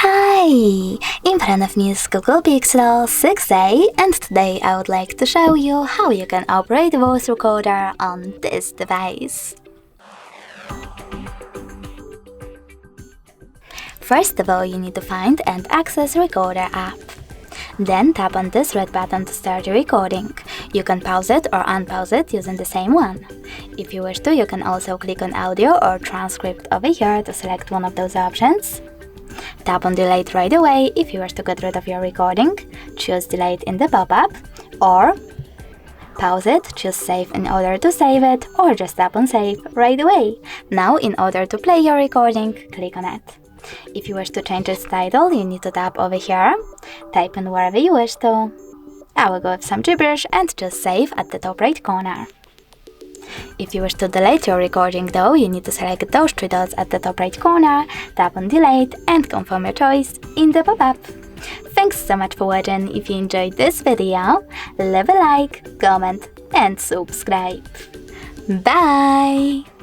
Hi! In front of me is Google Pixel 6a, and today I would like to show you how you can operate voice recorder on this device. First of all, you need to find and access Recorder app. Then tap on this red button to start your recording. You can pause it or unpause it using the same one. If you wish to, you can also click on Audio or Transcript over here to select one of those options. Tap on Delete right away if you wish to get rid of your recording. Choose Delete in the pop-up, or pause it, choose Save in order to save it, or just tap on Save right away. Now, in order to play your recording, click on it. If you wish to change its title, you need to tap over here, type in wherever you wish to. I will go with some gibberish and just save at the top right corner. If you wish to delete your recording though, you need to select those three dots at the top right corner, tap on Delete and confirm your choice in the pop-up. Thanks so much for watching. If you enjoyed this video, leave a like, comment and subscribe. Bye!